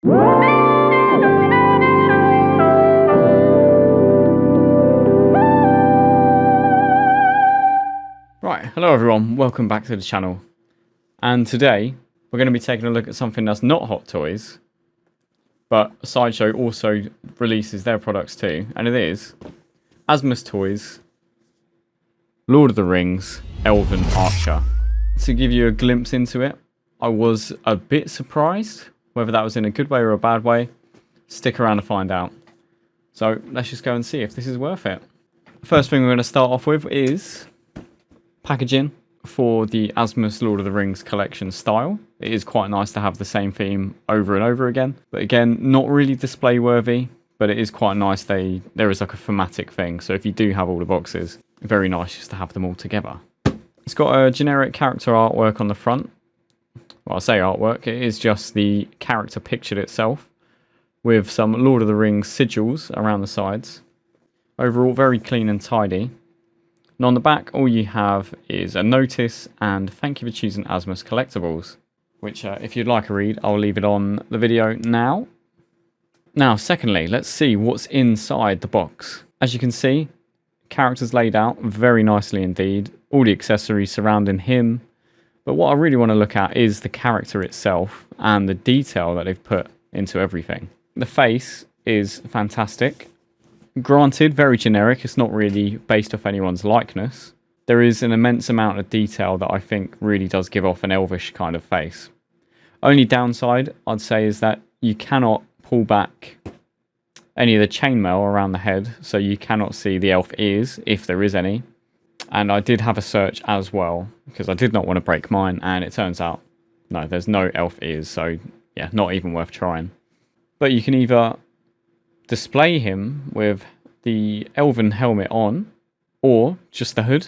Right, hello everyone, welcome back to the channel. And today we're going to be taking a look at something that's not Hot Toys, but Sideshow also releases their products too, and it is Asmus Toys Lord of the Rings Elven Archer. To give you a glimpse into it, I was a bit surprised, whether that was in a good way or a bad way. Stick around to find out. So let's just go and see if this is worth it. First thing we're going to start off with is packaging for the Asmus Lord of the Rings collection style. It is quite nice to have the same theme over and over again, but again, not really display worthy, but it is quite nice. There is like a thematic thing, so if you do have all the boxes, very nice just to have them all together. It's got a generic character artwork on the front. Well, I say artwork, it is just the character pictured itself with some Lord of the Rings sigils around the sides. Overall, very clean and tidy. And on the back, all you have is a notice and thank you for choosing Asmus Collectibles, which if you'd like a read, I'll leave it on the video now. Now, secondly, let's see what's inside the box. As you can see, characters laid out very nicely indeed, all the accessories surrounding him. But what I really want to look at is the character itself and the detail that they've put into everything. The face is fantastic. Granted, very generic, it's not really based off anyone's likeness. There is an immense amount of detail that I think really does give off an elvish kind of face. Only downside, I'd say, is that you cannot pull back any of the chainmail around the head, so you cannot see the elf ears, if there is any. And I did have a search as well, because I did not want to break mine, and it turns out, no, there's no elf ears, so yeah, not even worth trying. But you can either display him with the elven helmet on, or just the hood.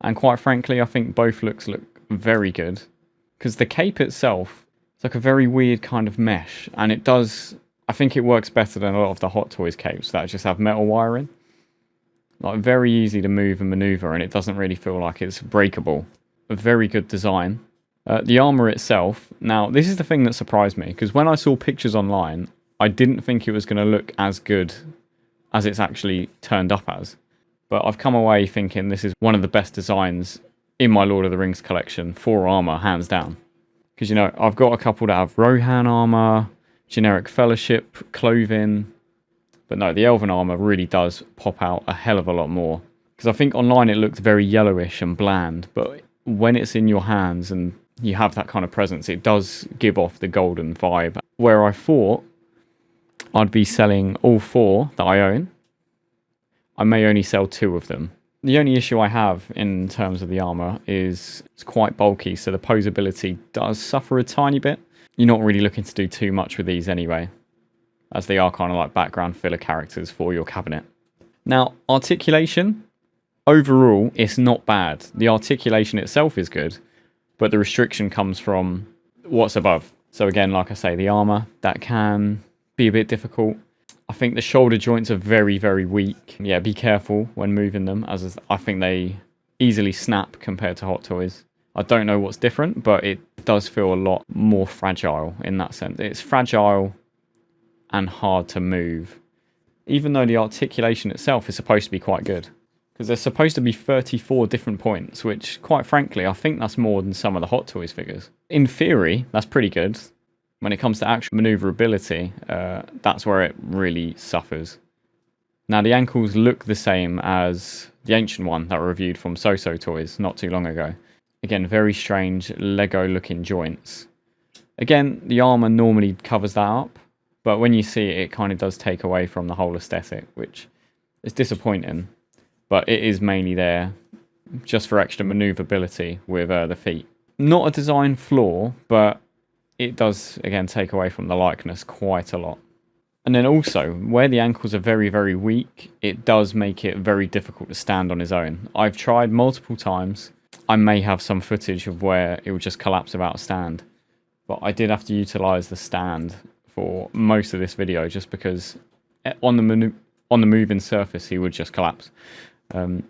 And quite frankly, I think both looks look very good, because the cape itself, it's like a very weird kind of mesh, and it does, I think it works better than a lot of the Hot Toys capes that just have metal wiring. Like, very easy to move and maneuver, and it doesn't really feel like it's breakable. A very good design. The armor itself, now this is the thing that surprised me, because when I saw pictures online, I didn't think it was going to look as good as it's actually turned up as. But I've come away thinking this is one of the best designs in my Lord of the Rings collection for armor, hands down. Because, you know, I've got a couple that have Rohan armor, generic fellowship, clothing. But no, the elven armor really does pop out a hell of a lot more. Because I think online it looked very yellowish and bland. But when it's in your hands and you have that kind of presence, it does give off the golden vibe. Where I thought I'd be selling all 4 that I own, I may only sell 2 of them. The only issue I have in terms of the armor is it's quite bulky, so the posability does suffer a tiny bit. You're not really looking to do too much with these anyway, as they are kind of like background filler characters for your cabinet. Now, articulation, overall, it's not bad. The articulation itself is good, but the restriction comes from what's above. So again, like I say, the armor, that can be a bit difficult. I think the shoulder joints are very, very weak. Yeah, be careful when moving them, as I think they easily snap compared to Hot Toys. I don't know what's different, but it does feel a lot more fragile in that sense. It's fragile and hard to move, even though the articulation itself is supposed to be quite good. Because there's supposed to be 34 different points, which, quite frankly, I think that's more than some of the Hot Toys figures. In theory, that's pretty good. When it comes to actual maneuverability, that's where it really suffers. Now, the ankles look the same as the ancient one that I reviewed from So-So Toys not too long ago. Again, very strange Lego-looking joints. Again, the armor normally covers that up, but when you see it, it kind of does take away from the whole aesthetic, which is disappointing. But it is mainly there just for extra maneuverability with the feet. Not a design flaw, but it does, again, take away from the likeness quite a lot. And then also, where the ankles are very, very weak, it does make it very difficult to stand on his own. I've tried multiple times. I may have some footage of where it would just collapse without a stand. But I did have to utilize the stand for most of this video, just because on the moving surface, he would just collapse. So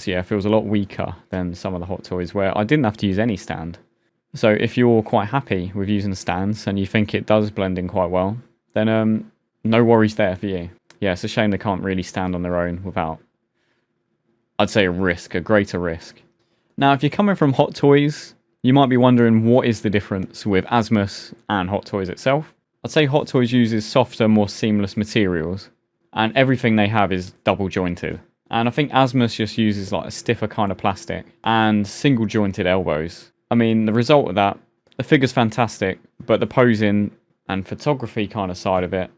yeah, it feels a lot weaker than some of the Hot Toys, where I didn't have to use any stand. So if you're quite happy with using stands and you think it does blend in quite well, then no worries there for you. Yeah, it's a shame they can't really stand on their own without, I'd say, a greater risk. Now, if you're coming from Hot Toys, you might be wondering what is the difference with Asmus and Hot Toys itself. I'd say Hot Toys uses softer, more seamless materials, and everything they have is double jointed. And I think Asmus just uses like a stiffer kind of plastic and single jointed elbows. I mean, the result of that, the figure's fantastic, but the posing and photography kind of side of it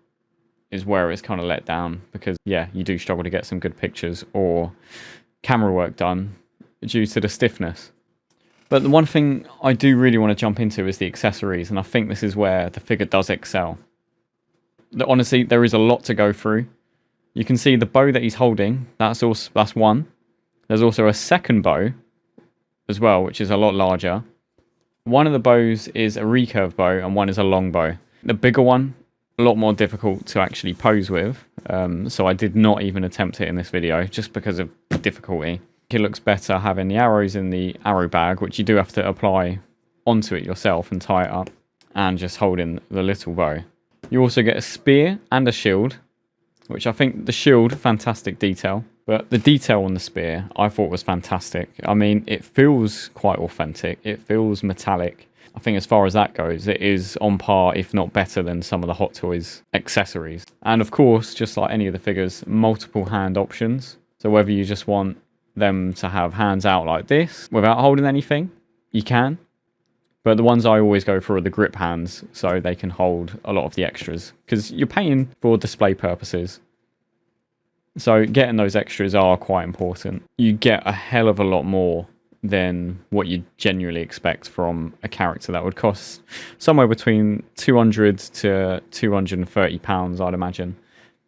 is where it's kind of let down, because yeah, you do struggle to get some good pictures or camera work done due to the stiffness. But the one thing I do really want to jump into is the accessories, and I think this is where the figure does excel. Honestly, there is a lot to go through. You can see the bow that he's holding, that's one. There's also a second bow as well, which is a lot larger. One of the bows is a recurve bow and one is a long bow. The bigger one, a lot more difficult to actually pose with, so I did not even attempt it in this video just because of difficulty. It looks better having the arrows in the arrow bag, which you do have to apply onto it yourself and tie it up, and just holding the little bow. You also get a spear and a shield, which I think the shield, fantastic detail, but the detail on the spear I thought was fantastic. I mean, it feels quite authentic, it feels metallic. I think as far as that goes, it is on par, if not better, than some of the Hot Toys accessories. And of course, just like any of the figures, multiple hand options. So whether you just want them to have hands out like this without holding anything, you can. But the ones I always go for are the grip hands, so they can hold a lot of the extras, because you're paying for display purposes. So getting those extras are quite important. You get a hell of a lot more than what you genuinely expect from a character that would cost somewhere between £200 to £230, I'd imagine.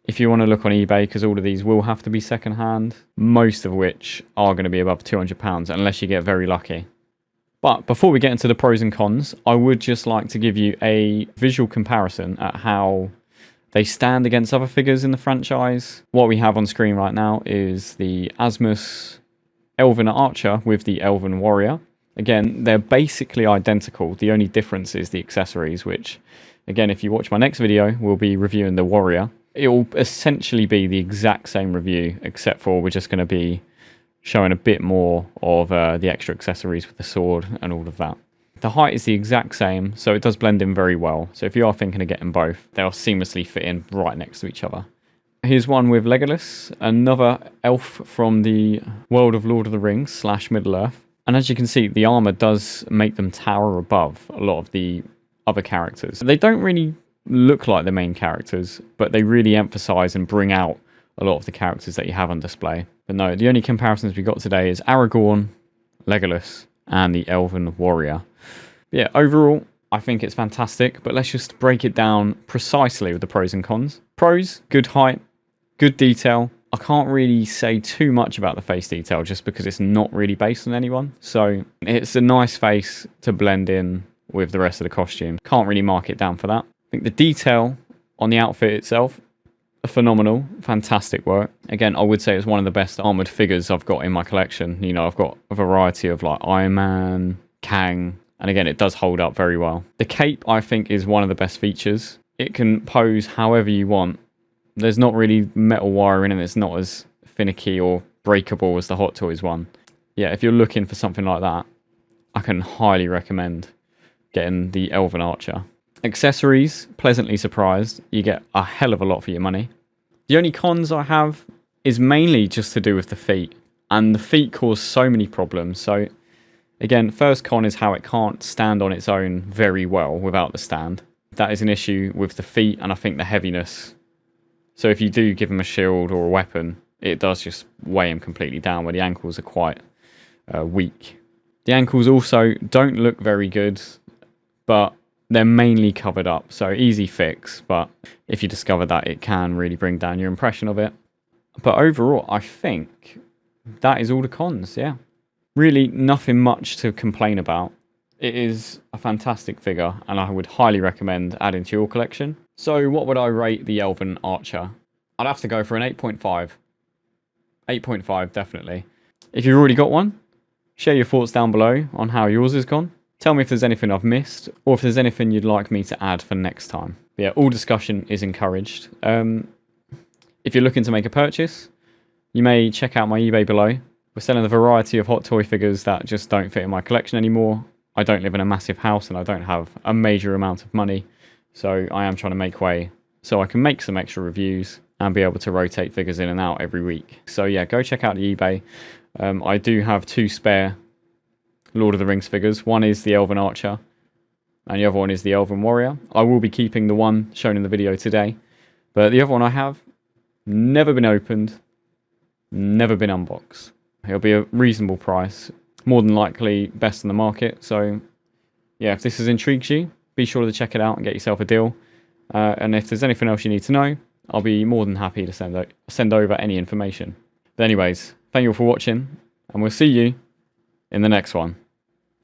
If you want to look on eBay, because all of these will have to be second hand, most of which are going to be above £200 unless you get very lucky. But before we get into the pros and cons, I would just like to give you a visual comparison at how they stand against other figures in the franchise. What we have on screen right now is the Asmus Elven Archer with the Elven Warrior. Again, they're basically identical. The only difference is the accessories, which, again, if you watch my next video, we'll be reviewing the Warrior. It will essentially be the exact same review, except for we're just going to be showing a bit more of the extra accessories with the sword and all of that. The height is the exact same, so it does blend in very well. So if you are thinking of getting both, they'll seamlessly fit in right next to each other. Here's one with Legolas, another elf from the world of Lord of the Rings / Middle-earth. And as you can see, the armor does make them tower above a lot of the other characters. They don't really look like the main characters, but they really emphasize and bring out a lot of the characters that you have on display. But no, the only comparisons we got today is Aragorn, Legolas, and the Elven Warrior. But yeah, overall, I think it's fantastic, but let's just break it down precisely with the pros and cons. Pros, good height, good detail. I can't really say too much about the face detail just because it's not really based on anyone. So it's a nice face to blend in with the rest of the costume. Can't really mark it down for that. I think the detail on the outfit itself, phenomenal, fantastic work. Again, I would say it's one of the best armored figures I've got in my collection. You know, I've got a variety of like Iron Man, Kang, and again, it does hold up very well. The cape, I think, is one of the best features. It can pose however you want. There's not really metal wiring and it's not as finicky or breakable as the Hot Toys one. Yeah, if you're looking for something like that, I can highly recommend getting the Elven Archer. Accessories, pleasantly surprised. You get a hell of a lot for your money. The only cons I have is mainly just to do with the feet. And the feet cause so many problems. So again, first con is how it can't stand on its own very well without the stand. That is an issue with the feet, and I think the heaviness. So if you do give them a shield or a weapon, it does just weigh them completely down, where the ankles are quite weak. The ankles also don't look very good, but they're mainly covered up, so easy fix, but if you discover that, it can really bring down your impression of it. But overall, I think that is all the cons, yeah. Really nothing much to complain about. It is a fantastic figure, and I would highly recommend adding to your collection. So what would I rate the Elven Archer? I'd have to go for an 8.5. 8.5, definitely. If you've already got one, share your thoughts down below on how yours has gone. Tell me if there's anything I've missed, or if there's anything you'd like me to add for next time. But yeah, all discussion is encouraged. If you're looking to make a purchase, you may check out my eBay below. We're selling a variety of hot toy figures that just don't fit in my collection anymore. I don't live in a massive house and I don't have a major amount of money, so I am trying to make way so I can make some extra reviews and be able to rotate figures in and out every week. So yeah, go check out the eBay. I do have 2 spare Lord of the Rings figures. One is the Elven Archer and the other one is the Elven Warrior. I will be keeping the one shown in the video today, but the other one I have never been opened, never been unboxed. It'll be a reasonable price, more than likely best in the market. So yeah, if this has intrigued you, be sure to check it out and get yourself a deal. And if there's anything else you need to know, I'll be more than happy to send over any information. But anyways, thank you all for watching, and we'll see you in the next one.